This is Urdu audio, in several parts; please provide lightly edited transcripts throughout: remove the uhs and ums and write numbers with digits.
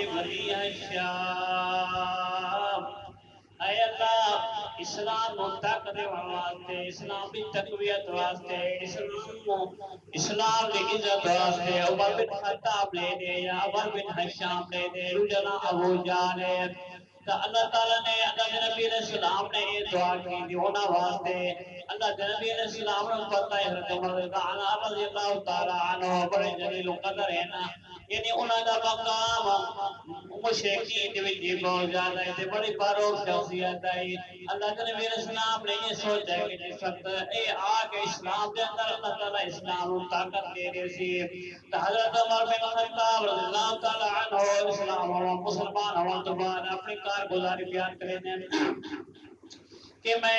ولی الشام اے اللہ اسلام کو طاقت واسطے اسلام کی تقویت واسطے اسلام کی عزت واسطے عمر بن خطاب لے دے یا عمر بن حشام لے دے رجنا ابو جان تو اللہ تعالیٰ نے اللہ کے نبی علیہ السلام نے یہ دعا کی تھی ہونا واسطے اللہ کے نبی علیہ السلام نے پتہ ہے حضرت عمر رضی اللہ تعالیٰ عنہ بڑے جلیل قدر ہے نا یعنی انہوں کا مقام مشرقین کے وچ بہت زیادہ ہے بڑی فاروق شخصیت ہے اللہ کے نبی علیہ السلام نے یہ سوچا ہے کہ جس وقت اے آگے اسلام کے اندر اللہ تعالیٰ اسلام کو طاقت دے دے سی تو حضرت عمر بن خطاب رضی اللہ تعالیٰ عنہ اسلام اور مسلمان ہوا تو بعد اپنی کارگزاری بیان کریں کہ میں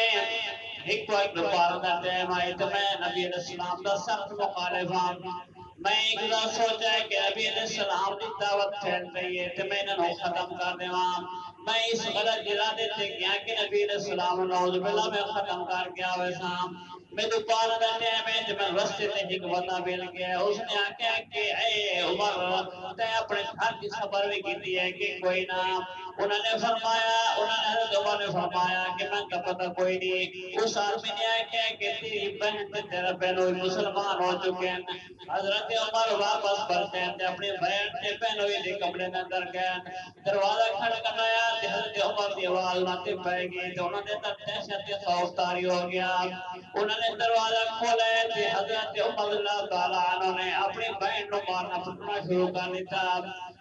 ایک وقت پارنا ٹائم آئے تو میں نبی علیہ السلام کا سخت مخالف ہوں میں ایک دن سوچا ہے کہ نبی علیہ السلام کی دعوت پھیل رہی ہے تو میں انہوں ختم کر دوں میں اس غلط ارادے سے گیا کہ نبی علیہ السلام نعوذ باللہ میں ختم کر گیا ویسا میں دوبارہ رہتے ہیں میں جب میں رستے سے ایک بندہ مل گیا اس نے آکھا کہ اے عمر تے اپنے گھر کی خبر بھی کی ہے کہ کوئی نہ انہوں نے فرمایا حضرت عمر نے فرمایا کہ میں کا پتہ کوئی نہیں اس آدمی نے آکھا کہ تیری بہن تے تیرا بہنوئی مسلمان ہو چکے ہیں حضرت عمر واپس پڑھتے ہیں اپنی بہن تے بہنوئی دے کمرے میں اندر گئے دروازہ کھڑکایا تے حضرت عمر دی آواز ماتے پہ گئی تو انہوں نے دہشت خوف طاری ہو گیا انہوں نے دروازہ کھولا تے حضرت عمر اللہ تعالیٰ عنہ نے اپنی بہن کو مارنا پھٹنا شروع کر دیتا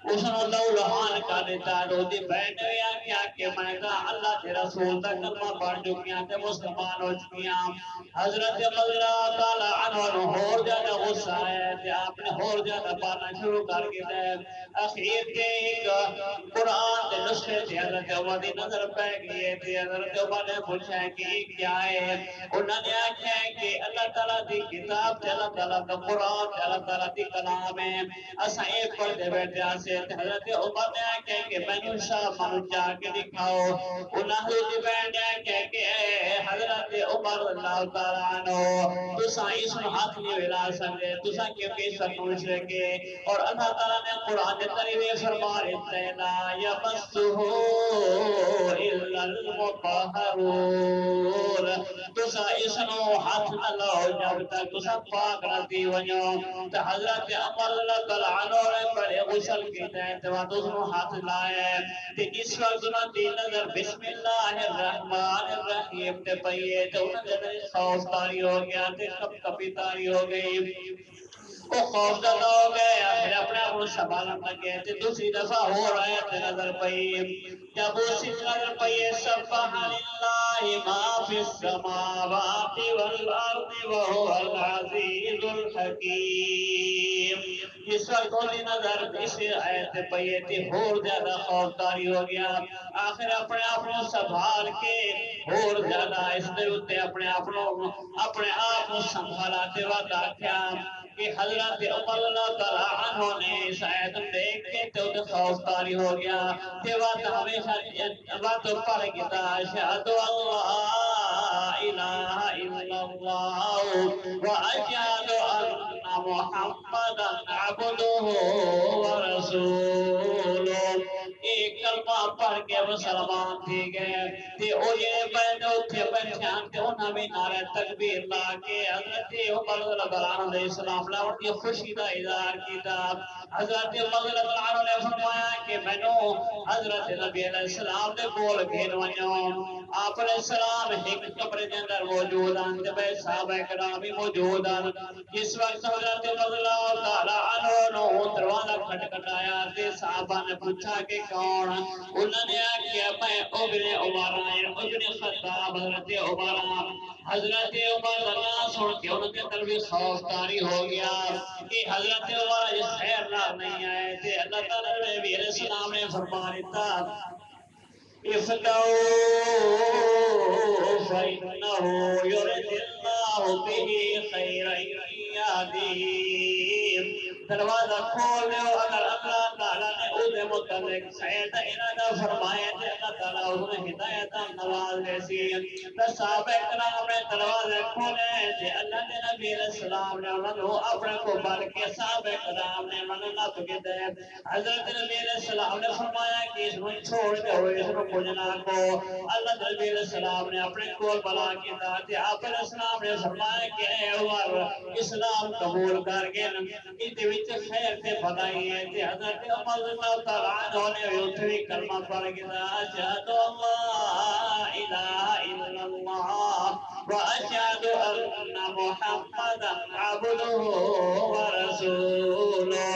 اس نے لو لہان کر دیتا تو دی بہن نے کیا کہ میں کہا اللہ کے رسول دا کلمہ پڑھ چکیاں تے مسلمان ہو چکیاں حضرت عمر اللہ تعالیٰ عنہ نے اور زیادہ غصہ ہے تے آپ نے اور زیادہ پڑھنا شروع کر کے اخیر کے ایک قرآن کے نسخے سے حضرت عمر دی نظر پہ گئی تے حضرت عمر نے پوچھا ہے کہ کیا ہے انہوں نے آکھا ہے کہ اللہ تعالیٰ دی کتاب تے اللہ تعالیٰ کا قرآن تے اللہ تعالیٰ دی کلام ہے اساں ایک پڑھتے بیٹھے آسے حضرت عمر نے آکھا ہے کہ میں نے شاہ منو جا کے دکھاؤ انہوں نے بہن نے آکھا ہے کہ اے حضرت عمر اللہ تعالیٰ عنہ تساں اس ہاتھ نہیں ویلا سکتے تساں کیونکہ اس وقت مشرک ہے اور اللہ تعالیٰ نے قرآن تریوے فرما لیتا ہے لا یمسہ الا المطہرون تساں اس نو ہاتھ نہ لاؤ جب تک تساں پاک نہ تھی ونجو تو حضرت عمر اللہ تعالیٰ عنہ نے بڑے غسل کیتا ہے تو اس نو ہاتھ لائے تے اس وقت انہوں دی نظر بسم اللہ الرحمن الرحیم تے پئیے تو انہوں نے خوف طاری ہو گیا تے کب کبھی طاری ہو گئی وہ خوف زدہ ہو گئے پھر اپنے آپ کو سنبھالنے لگے تے دوسری دفعہ ہو رہا ہے تے نظر پئی جب اسی نظر پئی سبحان اللہ ما فی السماوات والارض وهو العزیز الحکیم اس وقت ہوتی نظر اس آیت پئی تھی اور زیادہ خوف طاری ہو گیا آخر اپنے آپ کو سنبھال کے اور زیادہ اس نے اتے اپنے آپ کو سنبھالاتے وقت آکھیا کہ حضرت عمر اللہ تعالیٰ عنہ نے اس آیت دیکھ کے تو خوف طاری ہو گیا کہ وقت ہمیشہ وقت پڑھ گیا اشہد اللہ الہ الا اللہ واشہد ان محمدا عبدہ ورسولہ ایک کلمہ پڑھ کے مسلمان تھی گئے کہ او یہ بہن اٹھے بیٹھیاں کہ انہاں بھی نعرہ تکبیر لا کے حضرت عمر علیہ السلام لاؤٹ یہ خوشی دا اظہار کیتا حضرت عمر نے فرمایا کہ میں نو حضرت نبی علیہ السلام نے بول گھن ونجو آپ علیہ السلام ایک کمرے کے اندر موجود ہیں جب صحابہ کرام بھی موجود ہیں اس وقت حضرت عمر تعالیٰ عنہ نے دروازہ کھٹکھٹایا تے صحابہ نے پوچھا کہ کون انہوں نے کہا میں ابن عمر ابن خطاب حضرت عمر اللہ سن کے ان کے اندر بھی خوف طاری ہو گیا کہ حضرت عمر اس خیر نہ نہیں آئے تھے اللہ تعالیٰ نے بھی علیہ السلام نے فرما دیتا افتحوا فإنه يرد الله به خيرا يهديه دروازہ کھول لو اگر اللہ تعالیٰ نے اسے متعلق سید ارادہ فرمایا کہ اللہ تعالیٰ انہیں ہدایت نواز دیسی صحابہ کرام نے دروازے کھولے تھے اللہ کے نبی علیہ السلام نے انہوں اپنے کو بار کے صحابہ کرام نے مننا پکتے حضرت نبی علیہ السلام نے فرمایا کہ اس میں چھوڑ کے ہوئے اس میں پوجنا کو اللہ نبی علیہ السلام نے اپنے کول بلا کی داتے آپ علیہ السلام نے فرمایا کہ اے عمر اسلام قبول کر کے اس وچ خیر تے بھلائی ہے تے حضرت عمر رضی اللہ تعالی عنہ نے اتھوی کلمہ پڑھ کے اشہد اللہ الہ الا اللہ واشہد ان محمدا عبدہ ورسولہ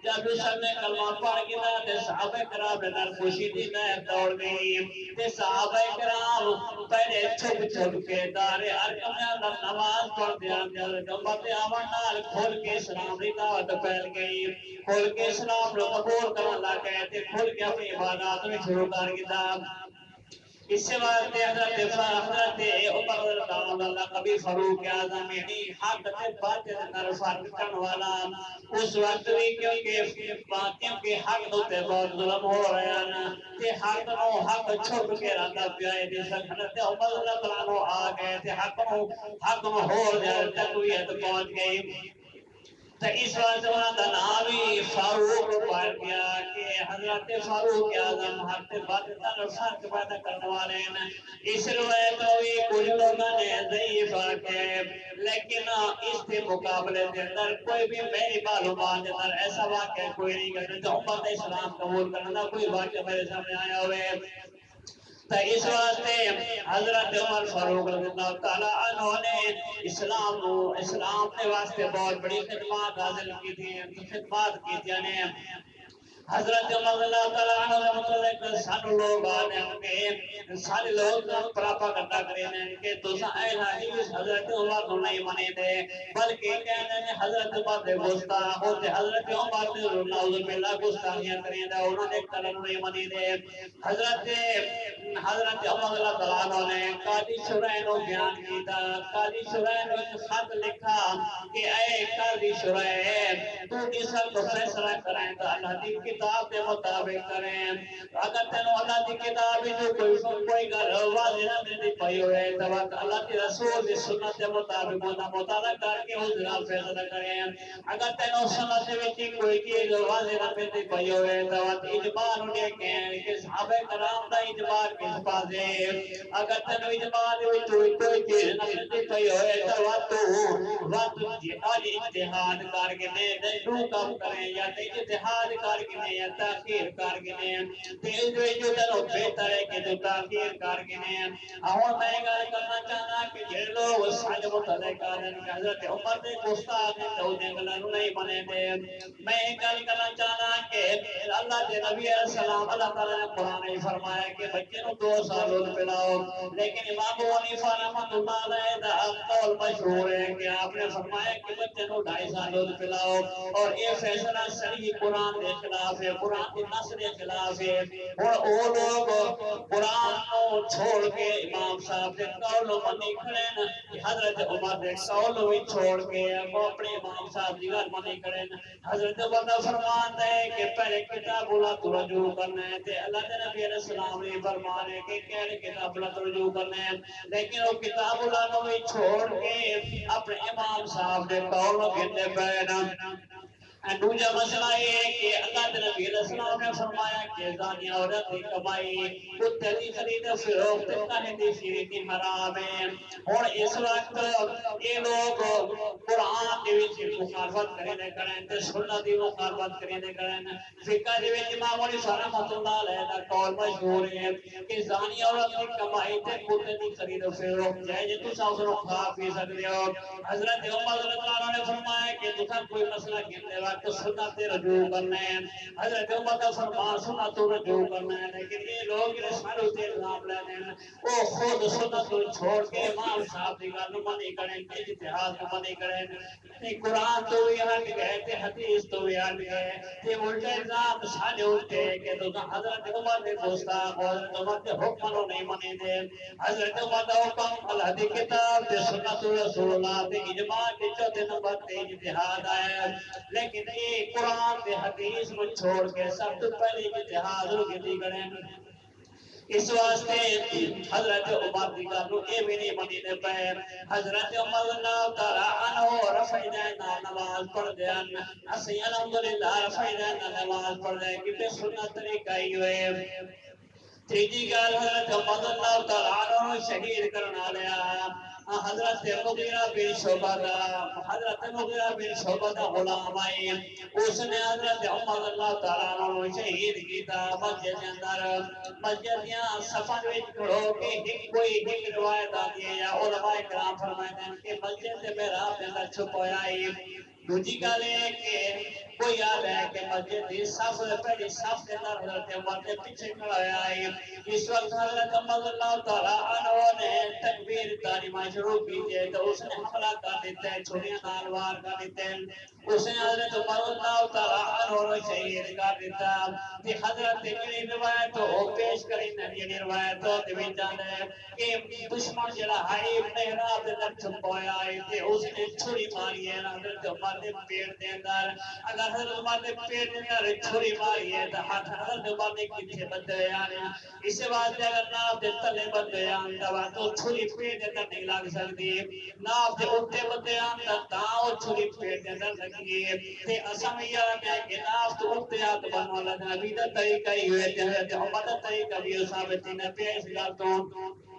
جب سب نے کلمہ پڑھ کے تے صحابہ کرام نے خوشی دی لہر دوڑ گئی تے صحابہ کرام پہلے چھپ چھپ کے دار ارقم میں اندر نماز پڑھ دیا گمبت آمن نال کھول کے اسلام کی دعوت پھیل گئی کھول کے اسلام کو قبول کرنے لگے تے کھول کے اپنی عبادات میں شروع کر دیا اس سے بعد حضرت عمر رضی اللہ عنہ کبھی فاروق اعظم یعنی حق تے باطل اندر فرق کرنے والا اس وقت بھی کیونکہ باقیوں کے حق تے بہت ظلم ہو رہا ہے تے حق چھپ کے رہتا پیا ہے جس حضرت عمر رضی اللہ عنہ آ گئے تے حق ہو جائے تقویت پہنچ گئی تو اس وقت کا نام بھی فاروق پڑھ گیا کہ حضرت فاروق اعظم حق تے باطل اندر فرق پیدا کرنے والے ہیں اس روایت بھی کچھ لوگوں نے ضعیف ہے لیکن اس کے مقابلے کے اندر کوئی بھی میری معلومات کے اندر ایسا واقعہ کوئی نہیں کرتا جو امت اسلام قبول کرنا کوئی واقعہ میرے سامنے آیا ہوئے تو اس واسطے حضرت عمر فاروق رضی اللہ تعالیٰ عنہ نے اسلام کے واسطے بہت بڑی خدمات حاصل کی تھی خدمات کی تھی حضرت عمر رضی اللہ تعالیٰ عنہ نے مطلق سارے لوگ آنے ہیں سارے لوگ پراپا کرتا کریں کہ دوسرا الہی اس حضرت عمر کو نہیں منے دے بلکہ کہنے ہیں حضرت عمر دے گستاخ ہوتے حضرت عمر دے نعوذ باللہ گستاخیاں کریں دے انہوں نے کلم نہیں منے دے حضرت عمر رضی اللہ تعالیٰ عنہ نے قاضی شرائع کو بیان کیتا قاضی شرائع نے ایک خط لکھا کہ اے قاضی شرائع تو اس کو فیصلہ کریں تو اللہ کی کتاب کے مطابق کریں اگر تینوں اللہ کی کتاب جو کوئی گل واضح نہ ملتی پئی ہوئے تو اللہ کے رسول کی سنت کے مطابق مطالعہ کر کے اس جناب فیصلہ کریں اگر تینوں سنت میں کوئی چیز واضح نہ ملتی پئی ہوئے تو اجماع اٹھے کہ صحابہ کرام کا اجماع کس پاس ہے اگر تینوں اجماع میں کوئی چیز نہ ملتی پئی ہوئے تو وقت اجتہاد کر کے نہیں کام کریں یا اجتہاد کر کے یا تاخیر کر کے جو تنو بہتر ہے کہ جو تاخیر کر کے اور میں گل کرنا چاہنا کہ یہ لوگ سارے متعلق ہیں کہ حضرت عمر نے گستاخ ہیں تو انہیں گلوں نہیں بنے دے میں گل کرنا چاہنا کہ اللہ کے نبی علیہ السلام اللہ تعالیٰ نے قرآن میں فرمایا کہ بچے نو 2 سال دودھ پلاؤ لیکن امام ابو حنیفہ رحمۃ اللہ علیہ دا قول مشہور ہے کہ آپ نے فرمایا کہ بچے نو 2.5 سال دودھ پلاؤ اور یہ فیصلہ صحیح قرآن کے خلاف ہے قرآن کی نص کے خلاف ہے اور وہ لوگ قرآن کو چھوڑ کے امام صاحب کے قول منی کھڑے ہیں حضرت عمر کے قول بھی چھوڑ کے وہ اپنے امام صاحب کی گل منی کھڑے ہیں حضرت عمر کا فرمان ہے کہ پہلے کتاب اللہ تو رجوع کرنا ہے تے اللہ کے نبی علیہ السلام نے فرمان ہے کہ کہڑے کتاب اللہ تو رجوع کرنا ہے لیکن وہ کتاب اللہ کو بھی چھوڑ کے اپنے امام صاحب کے قول گھنتے پے دوسرا مسئلہ یہ ہے کہ اللہ کے نبی علیہ السلام نے فرمایا کہ زانی عورت کی کمائی کتے کی خرید فروخت کہیں دی شریکی حرام ہے اور اس وقت یہ لوگ قرآن کے وچ مخالفت کرنے کریں تے سنت دی مخالفت کرنے کریں فقہ دے وچ امام حنیفہ رحمۃ اللہ علیہ دا قول مشہور ہے کہ زانی عورت کی کمائی تے کتے کی خرید فروخت جائز تساں اس نو کھا پی سکدے ہو حضرت عمر رضی اللہ عنہ نے فرمایا کہ تساں کوئی مسئلہ کیتے تو سنت رجوع کرنا ہے حضرت عمر کا فرمان سنت رجوع کرنا ہے لیکن یہ لوگ رسالوں سے الزام لینے ہیں وہ خود سنت کو چھوڑ کے امام صاحب کی گل منی کریں اجتہاد کو منی کریں قرآن تو بھی ہٹ گئے تے حدیث تو بھی ہٹ گئے تے الٹے الزام سارے اٹھے کہ تو حضرت عمر نے گستاخ حضرت عمر کے حکم کو نہیں منی دے حضرت عمر کا حکم اللہ کی کتاب تے سنت رسول اللہ تے اجماع کے چوتھے نمبر تے اجتہاد آیا لیکن نہیں قرآن دے حدیث کو چھوڑ کے سب تو پہلے جہاد رو گتی کریں اس واسطے حضرت عمر کی گل اے بھی نہیں منی دے پے حضرت عمر اللہ تعالی عنہ رفع دینا نماز پڑھ دیا اسی الحمدللہ رفع دینا نماز پڑھ دیا کہ سنت طریقہ ہی ہوئے تیجی گل حضرت عمر اللہ تعالی عنہ شہید کرنا لیا حضرت مغیرہ بن شعبہ دا غلام آئی اس نے حضرت عمر اللہ تعالیٰ عنہ شہید کیتا مسجد کے اندر مسجد یہاں صفن وچ کھڑو کے کوئی روایت آتی ہے یا علماء کرام فرمائے ہیں کہ مسجد سے محراب کے اندر چھپایا ہے دوسری گل ہے کہ کوئی آ ہے کہ مسجد کی صف پہلی صف کے اندر حضرت عمر کے پیچھے کھڑا ہے اس وقت حضرت عمر اللہ تعالیٰ عنہ نے تکبیر تعلیمہ شروع کی تھی تو اس نے حملہ کر دیتے ہیں چھوڑیاں نالوار کر دیتے ہیں اس نے حضرت عمر اللہ تعالیٰ عنہ نے شہید کر دیتا کہ حضرت جنہی روایت ہو پیش کریں جنہی روایت ہو دیویں جانے کہ دشمن جڑا ہے محراب دے اندر چھپایا ہے کہ اس نے چھری ماری ہے حضرت عمر دے پیٹ دے اندر اگر حضرت عمر دے پیٹ دے اندر چھری ماری ہے تو حضرت عمر نے کتنے بندے آنے اس واسطے اگر ناف دے تلے بندے آنے تو چھری پیٹ دے اندر نہیں لگ سکتی ناف دے اٹھے بندے آنے تو وہ چھری پیٹ دے اندر لگی ہے تے اسم یہ ہے کہ ناف دے اٹھے آت بنوا لگا نبی دا طریقہ ہی ہوئے تے حضرت عمر دا طریقہ بھی ثابت نے پیش کرتا ہوں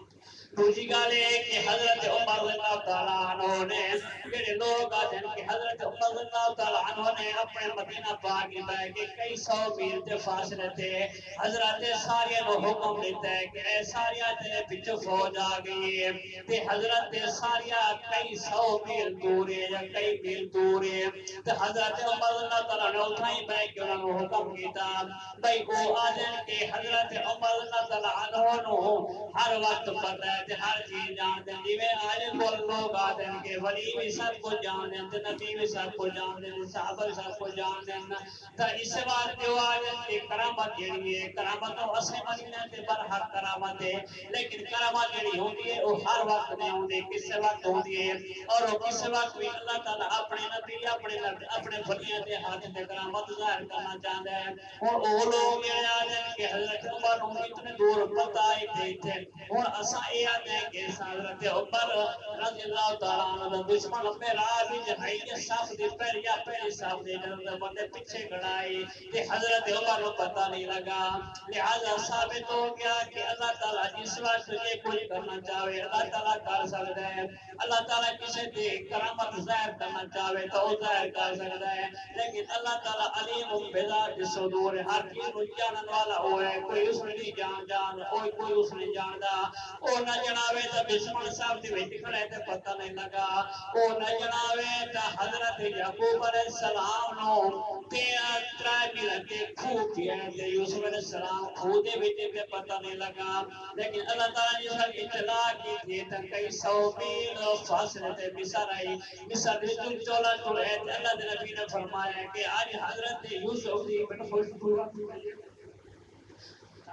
دوسری گل ہے کہ حضرت عمر اللہ تعالیٰ عنہ نے میرے لوگ آتے ہیں کہ حضرت عمر اللہ تعالیٰ عنہ نے اپنے مدینہ پاک میں کہ کئی سو میل کے فاصلے تھے حضرت ساریہ نے حکم دیتا ہے کہ اے ساریہ تیرے پیچھے فوج آ گئی ہے تے حضرت ساریہ کئی سو میل دور ہے یا کئی میل دور ہے تے حضرت عمر اللہ تعالیٰ نے اٹھائی بے کہ انہوں نے حکم کیتا بھئی وہ آدھیں کہ حضرت عمر اللہ تعالیٰ عنہ نو ہر وقت پتہ ہے ہر چیز جان دیں جی میں آج بول لوگ آتے ہیں کہ ولی بھی سب کو جان دیں نبی بھی سب کو جان دیں صحابہ سب کو جان دیں تو اس بات جو آج کہ کرامت جڑی ہے کرامت تو اسے مدینہ سے پر ہر کرامت ہے لیکن کرامت جڑی ہوتی ہے وہ ہر وقت نہیں ہوتی کس وقت ہوتی ہے اور وہ کس وقت بھی اللہ تعالیٰ اپنے نبی اپنے ولیاں کے ہاتھ میں کرامت ظاہر کرنا چاہتا ہے اور وہ لوگ یہ آج ہیں کہ حضرت عمر اتنے دور پتہ ہی تھے اور اسا یہ آتے ہیں کہ حضرت عمر رضی اللہ تعالیٰ عنہ دشمن محراب بھی جہائی کے صف دی پہلی صف دی جنہوں بندے پیچھے کھڑائی کہ حضرت عمر کو پتہ نہیں لگا لہذا ثابت ہو گیا کہ اللہ تعالیٰ جس وقت یہ کچھ کرنا چاہے اللہ تعالیٰ کر سکتا ہے اللہ تعالیٰ کسی دی کرامت ظاہر کرنا چاہے تو وہ ظاہر کر سکتا ہے لیکن اللہ تعالیٰ علیم بذات الصدور ہر چیز کو جانن والا ہوا ہے کوئی اس نے نہیں جان کوئی اس نے جاندا او نہ جناوے تا دشمن صاحب دی وچ کھڑے تے پتہ نہیں لگا او نہ جناوے تا حضرت یعقوب علیہ السلام نو تے ترائی لگے کھو کیا تے یوسف علیہ السلام کھو دے وچ تے پتہ نہیں لگا لیکن اللہ تعالی نے سر اطلاع کی تھی تے کئی سو میل فاصلے تے مصر آئی مصر وچ چولا ٹرے تے اللہ دے نبی نے فرمایا کہ آج حضرت یوسف دی بڑا خوش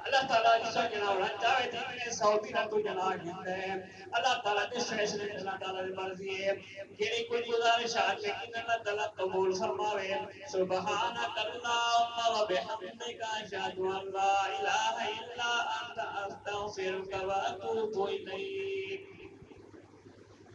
اللہ تعالیٰ جسا جناب چاہے تھی سعودی نہ تو جناب کیتا ہے اللہ تعالیٰ کے فیصلے اللہ تعالیٰ کی مرضی ہے جیڑی کوئی گزارش آتے کہ اللہ تعالیٰ قبول فرماوے سبحانک اللہم و بحمدک اشہد ان لا الہ الا انت استغفرک و اتوب الیک